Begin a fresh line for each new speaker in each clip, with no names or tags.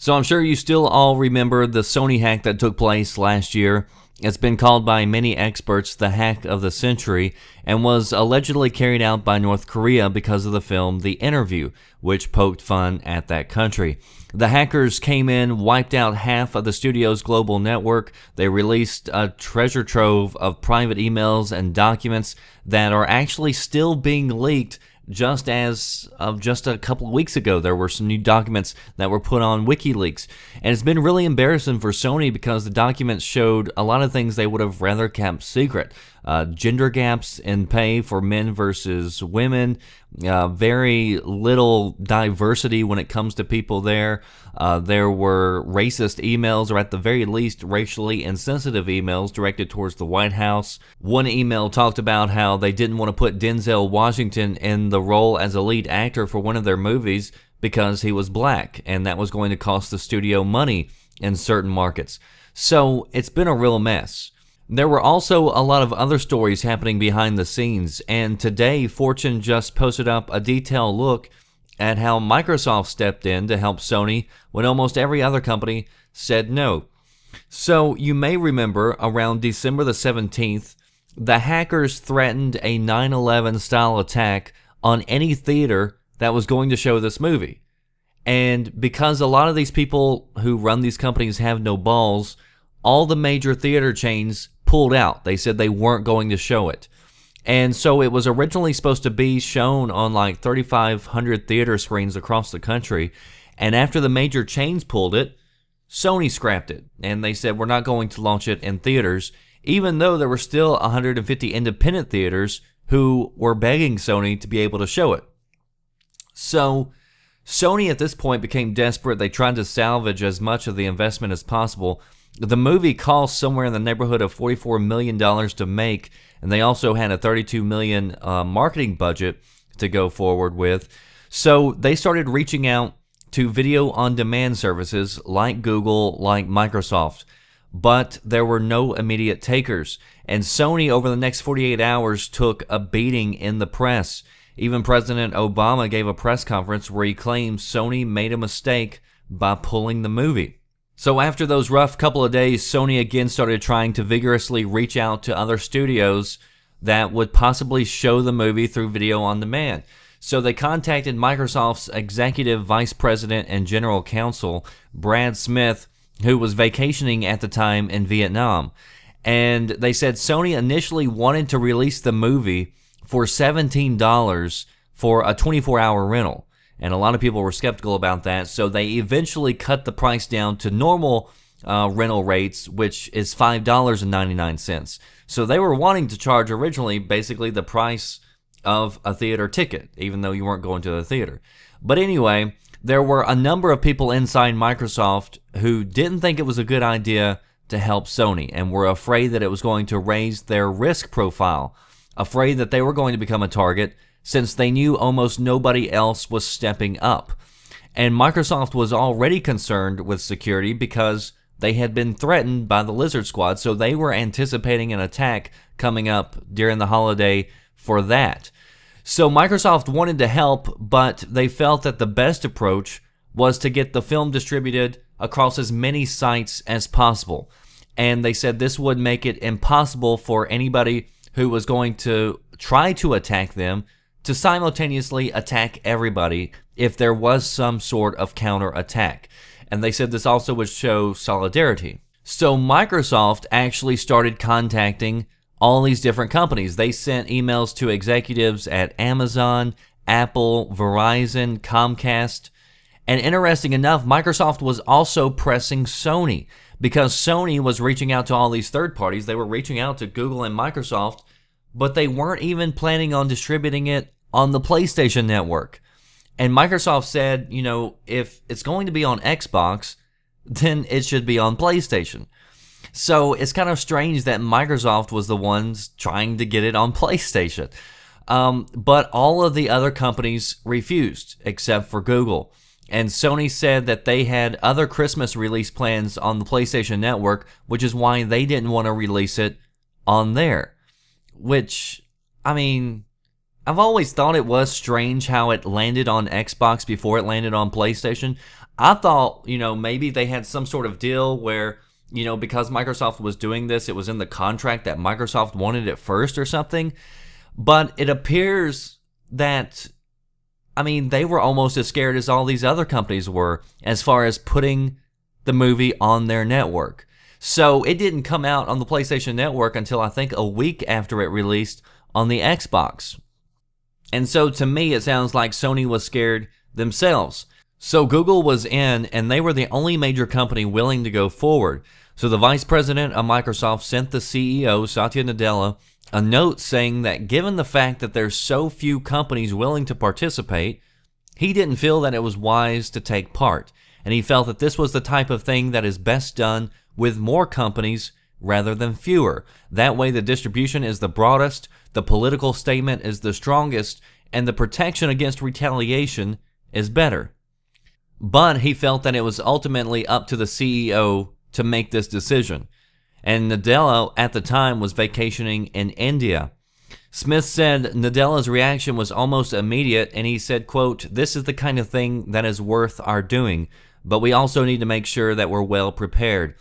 So I'm sure you still all remember the Sony hack that took place last year. It's been called by many experts the hack of the century and was allegedly carried out by North Korea because of the film The Interview, which poked fun at that country. The hackers came in, wiped out half of the studio's global network. They released a treasure trove of private emails and documents that are actually still being leaked. Just as of just a couple of weeks ago, there were some new documents that were put on WikiLeaks. And it's been really embarrassing for Sony because the documents showed a lot of things they would have rather kept secret. Gender gaps in pay for men versus women, very little diversity when it comes to people there. There were racist emails, or at the very least racially insensitive emails directed towards the White House. One email talked about how they didn't want to put Denzel Washington in the role as a lead actor for one of their movies because he was black, and that was going to cost the studio money in certain markets. So it's been a real mess. There were also a lot of other stories happening behind the scenes, and today Fortune just posted up a detailed look at how Microsoft stepped in to help Sony when almost every other company said no. So you may remember around December the 17th, the hackers threatened a 9/11 style attack on any theater that was going to show this movie. And because a lot of these people who run these companies have no balls, all the major theater chains pulled out. They said they weren't going to show it. And so it was originally supposed to be shown on like 3,500 theater screens across the country. And after the major chains pulled it, Sony scrapped it. And they said, we're not going to launch it in theaters, even though there were still 150 independent theaters who were begging Sony to be able to show it. So Sony at this point became desperate. They tried to salvage as much of the investment as possible. The movie cost somewhere in the neighborhood of $44 million to make, and they also had a $32 million marketing budget to go forward with. So they started reaching out to video-on-demand services like Google, like Microsoft, but there were no immediate takers. And Sony, over the next 48 hours, took a beating in the press. Even President Obama gave a press conference where he claimed Sony made a mistake by pulling the movie. So after those rough couple of days, Sony again started trying to vigorously reach out to other studios that would possibly show the movie through video on demand. So they contacted Microsoft's executive vice president and general counsel, Brad Smith, who was vacationing at the time in Vietnam. And they said Sony initially wanted to release the movie for $17 for a 24-hour rental. And a lot of people were skeptical about that, so they eventually cut the price down to normal rental rates, which is $5.99. So they were wanting to charge originally basically the price of a theater ticket, even though you weren't going to the theater. But anyway, there were a number of people inside Microsoft who didn't think it was a good idea to help Sony and were afraid that it was going to raise their risk profile, afraid that they were going to become a target, since they knew almost nobody else was stepping up. And Microsoft was already concerned with security because they had been threatened by the Lizard Squad, so they were anticipating an attack coming up during the holiday for that. So Microsoft wanted to help, but they felt that the best approach was to get the film distributed across as many sites as possible. And they said this would make it impossible for anybody who was going to try to attack them to simultaneously attack everybody if there was some sort of counter-attack. And they said this also would show solidarity. So Microsoft actually started contacting all these different companies. They sent emails to executives at Amazon, Apple, Verizon, Comcast. And interesting enough, Microsoft was also pressing Sony because Sony was reaching out to all these third parties. They were reaching out to Google and Microsoft, but they weren't even planning on distributing it on the PlayStation Network. And Microsoft said, you know, if it's going to be on Xbox, then it should be on PlayStation. So it's kind of strange that Microsoft was the ones trying to get it on PlayStation. But all of the other companies refused, except for Google. And Sony said that they had other Christmas release plans on the PlayStation Network, which is why they didn't want to release it on there. Which, I mean, I've always thought it was strange how it landed on Xbox before it landed on PlayStation. I thought, maybe they had some sort of deal where, because Microsoft was doing this, it was in the contract that Microsoft wanted it first or something. But it appears that, they were almost as scared as all these other companies were as far as putting the movie on their network. So it didn't come out on the PlayStation Network until I think a week after it released on the Xbox. And so to me, it sounds like Sony was scared themselves. So Google was in, and they were the only major company willing to go forward. So the vice president of Microsoft sent the CEO, Satya Nadella, a note saying that given the fact that there's so few companies willing to participate, he didn't feel that it was wise to take part. And he felt that this was the type of thing that is best done with more companies rather than fewer. That way the distribution is the broadest, the political statement is the strongest, and the protection against retaliation is better. But he felt that it was ultimately up to the CEO to make this decision. And Nadella at the time was vacationing in India. Smith said Nadella's reaction was almost immediate, and he said, quote, "This is the kind of thing that is worth our doing, but we also need to make sure that we're well prepared."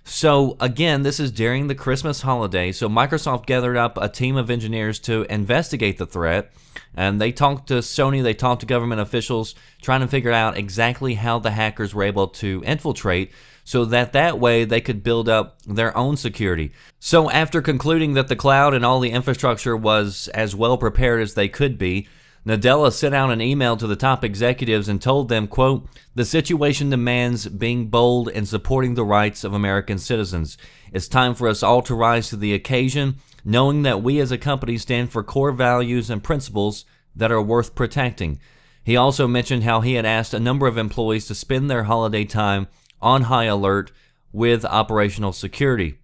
So again, this is during the Christmas holiday, so Microsoft gathered up a team of engineers to investigate the threat, and they talked to Sony, they talked to government officials, trying to figure out exactly how the hackers were able to infiltrate, so that way they could build up their own security. So after concluding that the cloud and all the infrastructure was as well prepared as they could be, Nadella sent out an email to the top executives and told them, quote, "The situation demands being bold and supporting the rights of American citizens. It's time for us all to rise to the occasion, knowing that we as a company stand for core values and principles that are worth protecting." He also mentioned how he had asked a number of employees to spend their holiday time on high alert with operational security.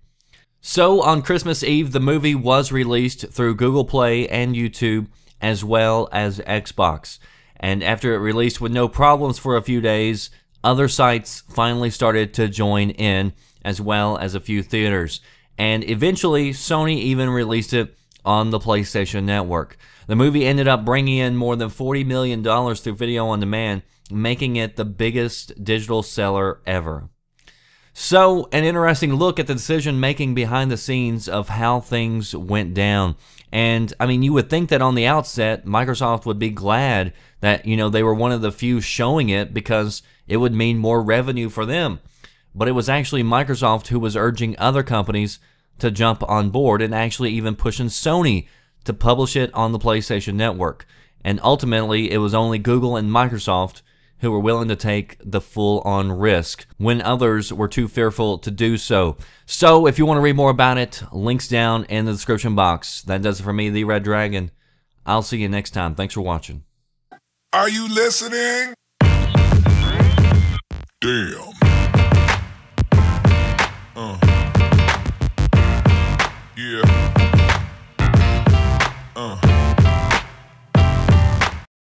So on Christmas Eve, the movie was released through Google Play and YouTube, as well as Xbox. And after it released with no problems for a few days, other sites finally started to join in, as well as a few theaters. And eventually, Sony even released it on the PlayStation Network. The movie ended up bringing in more than $40 million through video on demand, making it the biggest digital seller ever. So, an interesting look at the decision-making behind the scenes of how things went down. And, you would think that on the outset, Microsoft would be glad that, they were one of the few showing it because it would mean more revenue for them. But it was actually Microsoft who was urging other companies to jump on board and actually even pushing Sony to publish it on the PlayStation Network. And ultimately, it was only Google and Microsoft who were willing to take the full-on risk when others were too fearful to do so. So, if you want to read more about it, links down in the description box. That does it for me, The Red Dragon. I'll see you next time. Thanks for watching.
Are you listening? Damn.